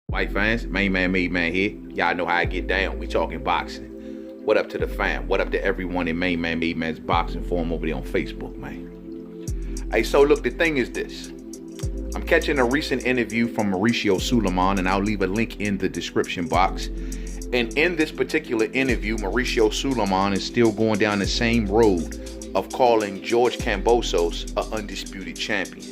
White fans, Mainman Mademan here. Y'all know how I get down. We talking boxing. What up to the fam? What up to everyone in Mainman Mademan's boxing forum over there on Facebook, man? Hey, so look, the thing is this. I'm catching a recent interview from Mauricio Sulaimon, and I'll leave a link in the description box. And in this particular interview, Mauricio Sulaimon is still going down the same road of calling George Kambosos an undisputed champion.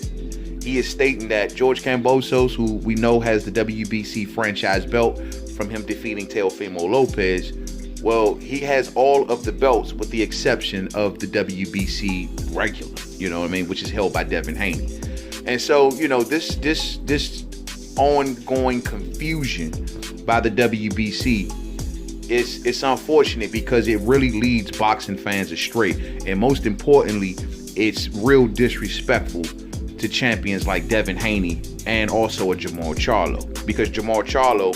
He is stating that George Kambosos, who we know has the WBC franchise belt from him defeating Teofimo Lopez, well, he has all of the belts with the exception of the WBC regular, you know what I mean, which is held by Devin Haney. And so, you know, this ongoing confusion by the WBC it's unfortunate because it really leads boxing fans astray. And most importantly, it's real disrespectful to champions like Devin Haney and also a Jermall Charlo, because Jermall Charlo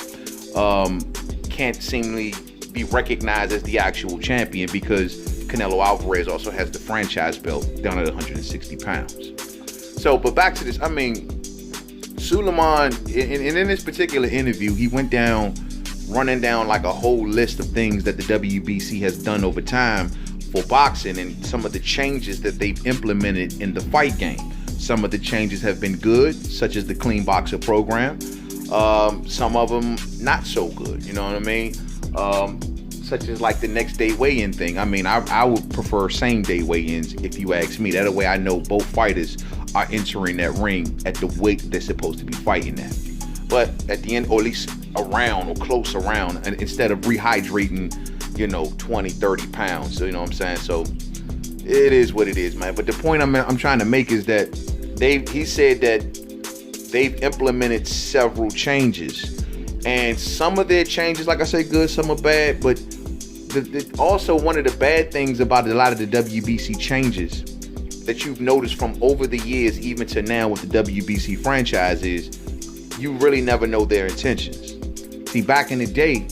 can't seemingly be recognized as the actual champion because Canelo Alvarez also has the franchise belt down at 160 pounds. So, but back to this, I mean, Sulaimon, in this particular interview, he went down, running down like a whole list of things that the WBC has done over time for boxing and some of the changes that they've implemented in the fight game. Some of the changes have been good, such as the Clean Boxer program. Some of them not so good, you know what I mean? Such as like the next day weigh-in thing. I mean, I would prefer same day weigh-ins if you ask me. That way I know both fighters are entering that ring at the weight they're supposed to be fighting at. But at the end, or at least around or close around, and instead of rehydrating, you know, 20, 30 pounds. So, you know what I'm saying? So it is what it is, man. But the point I'm trying to make is that he said that they've implemented several changes, and some of their changes, like I say, good, some are bad. But also one of the bad things about a lot of the WBC changes that you've noticed from over the years, even to now with the WBC franchise, is you really never know their intentions. See, back in the day,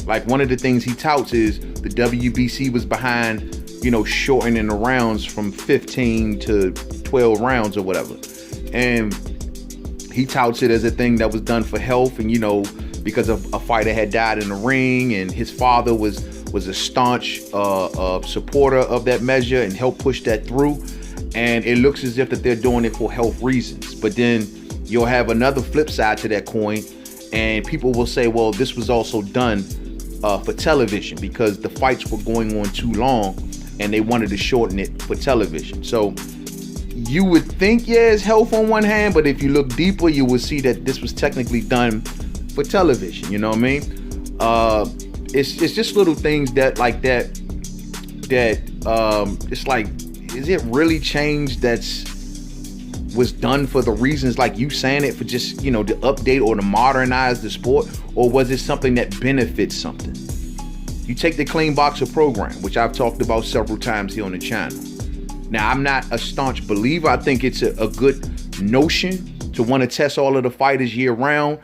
like one of the things he touts is the WBC was behind, you know, shortening the rounds from 15 to 12 rounds or whatever. And he touts it as a thing that was done for health, and, you know, because of a fighter had died in the ring, and his father was a staunch supporter of that measure and helped push that through. And it looks as if that they're doing it for health reasons. But then you'll have another flip side to that coin, and people will say, well, this was also done for television because the fights were going on too long and they wanted to shorten it for television. So you would think, yeah, it's health on one hand, but if you look deeper, you will see that this was technically done for television. You know what I mean? It's just little things that it's like, is it really change was done for the reasons like you saying it, for just, you know, to update or to modernize the sport, or was it something that benefits something? You take the Clean Boxer program, which I've talked about several times here on the channel. Now, I'm not a staunch believer. I think it's a good notion to want to test all of the fighters year round,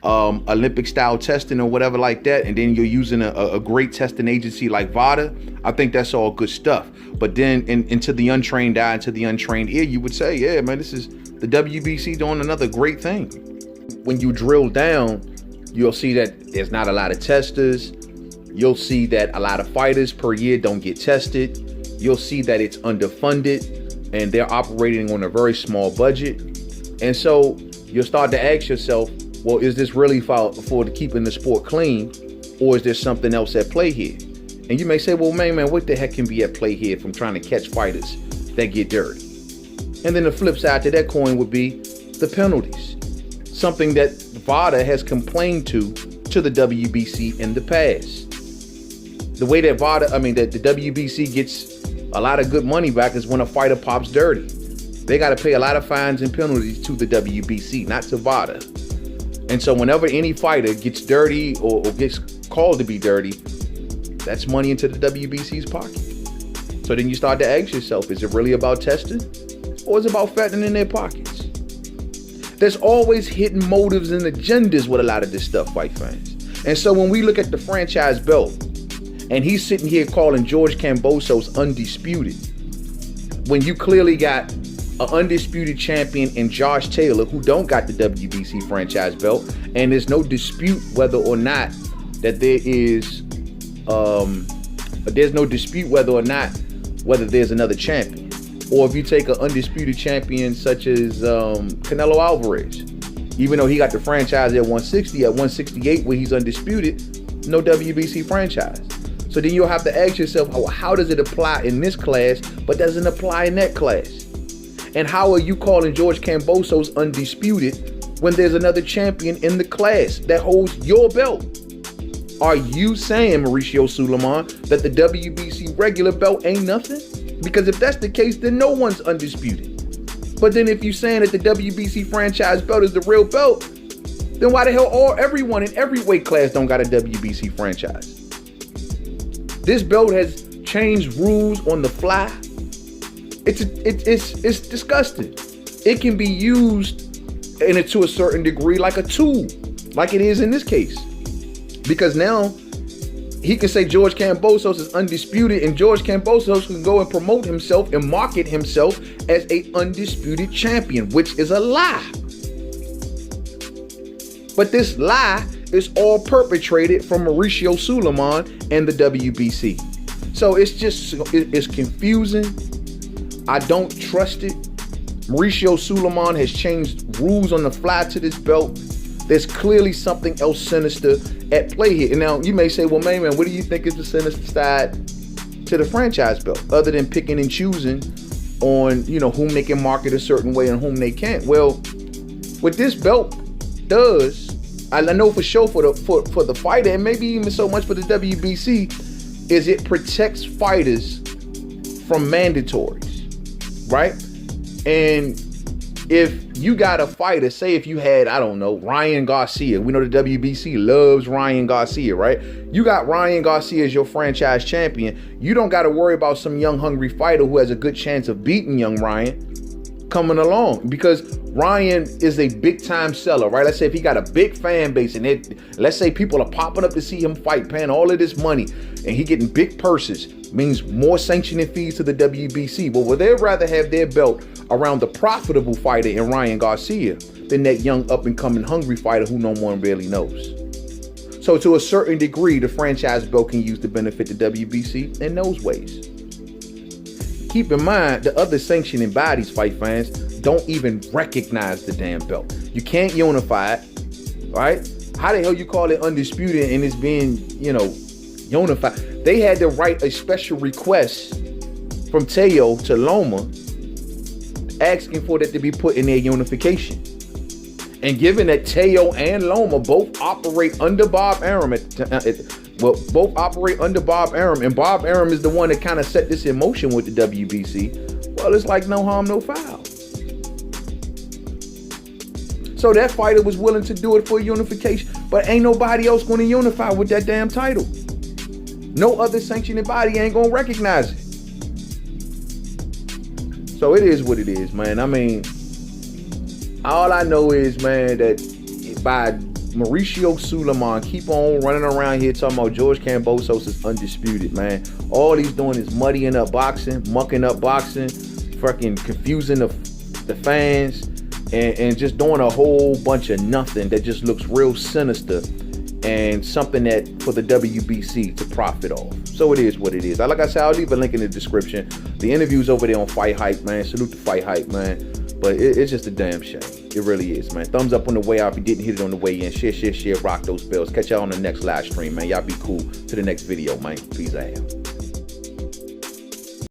Olympic style testing or whatever like that, and then you're using a great testing agency like VADA. I think that's all good stuff. But then into the untrained eye, into the untrained ear, you would say, yeah, man, this is the WBC doing another great thing. When you drill down, you'll see that there's not a lot of testers. You'll see that a lot of fighters per year don't get tested. You'll see that it's underfunded and they're operating on a very small budget. And so you'll start to ask yourself, well, is this really for keeping the sport clean, or is there something else at play here? And you may say, well, man, what the heck can be at play here from trying to catch fighters that get dirty? And then the flip side to that coin would be the penalties, something that VADA has complained to the WBC in the past. The way that that the WBC gets a lot of good money back is when a fighter pops dirty. They got to pay a lot of fines and penalties to the WBC, not to VADA. And so whenever any fighter gets dirty or gets called to be dirty, that's money into the WBC's pocket. So then you start to ask yourself, is it really about testing, or is it about fattening in their pockets? There's always hidden motives and agendas with a lot of this stuff, white fans. And so when we look at the franchise belt, and he's sitting here calling George Kambosos undisputed, when you clearly got an undisputed champion in Josh Taylor, who don't got the WBC franchise belt, and there's no dispute whether or not that whether there's another champion. Or if you take an undisputed champion such as Canelo Alvarez, even though he got the franchise at 160, at 168 where he's undisputed, no WBC franchise. So then you'll have to ask yourself, oh, how does it apply in this class but doesn't apply in that class? And how are you calling George Kambosos undisputed when there's another champion in the class that holds your belt? Are you saying, Mauricio Sulaimon, that the WBC regular belt ain't nothing? Because if that's the case, then no one's undisputed. But then if you're saying that the WBC franchise belt is the real belt, then why the hell everyone in every weight class don't got a WBC franchise? This belt has changed rules on the fly. It's disgusting. It can be used to a certain degree like a tool, like it is in this case. Because now he can say George Kambosos is undisputed, and George Kambosos can go and promote himself and market himself as a undisputed champion, which is a lie. But this lie is all perpetrated from Mauricio Sulaimon and the WBC. So it's confusing. I don't trust it. Mauricio Sulaimon has changed rules on the fly to this belt. There's clearly something else sinister at play here. And now you may say, well, man, what do you think is the sinister side to the franchise belt, other than picking and choosing on, whom they can market a certain way and whom they can't? Well, what this belt does, I know for sure for the fighter, and maybe even so much for the WBC, is it protects fighters from mandatories, right? And if you got a fighter, say if you had, I don't know, Ryan Garcia. We know the WBC loves Ryan Garcia, right? You got Ryan Garcia as your franchise champion. You don't got to worry about some young, hungry fighter who has a good chance of beating young Ryan coming along, because Ryan is a big time seller, right? Let's say if he got a big fan base and let's say people are popping up to see him fight, paying all of this money, and he getting big purses, means more sanctioning fees to the WBC. But would they rather have their belt around the profitable fighter in Ryan Garcia than that young up and coming hungry fighter who no one really knows? So to a certain degree, the franchise belt can use to benefit the WBC in those ways. Keep in mind, the other sanctioning bodies, fight fans, don't even recognize the damn belt. You can't unify it, right? How the hell you call it undisputed and it's being, unified? They had to write a special request from Teo to Loma asking for that to be put in their unification. And given that Teo and Loma both operate under Bob Arum, both operate under Bob Arum, and Bob Arum is the one that kind of set this in motion with the WBC, well, it's like no harm, no foul. So that fighter was willing to do it for unification, but ain't nobody else going to unify with that damn title. No other sanctioning body ain't going to recognize it. So it is what it is, man. I mean, all I know is, man, that by Mauricio Sulaimon keep on running around here talking about George Kambosos is undisputed, man. All he's doing is muddying up boxing, mucking up boxing, fucking confusing the fans, and just doing a whole bunch of nothing that just looks real sinister and something that for the WBC to profit off. So it is what it is. Like I said, I'll leave a link in the description. The interview's over there on Fight Hype, man. Salute to Fight Hype, man. But it's just a damn shame. It really is, man. Thumbs up on the way out if you didn't hit it on the way in. Share, rock those bells. Catch y'all on the next live stream, man. Y'all be cool. To the next video, man. Peace out.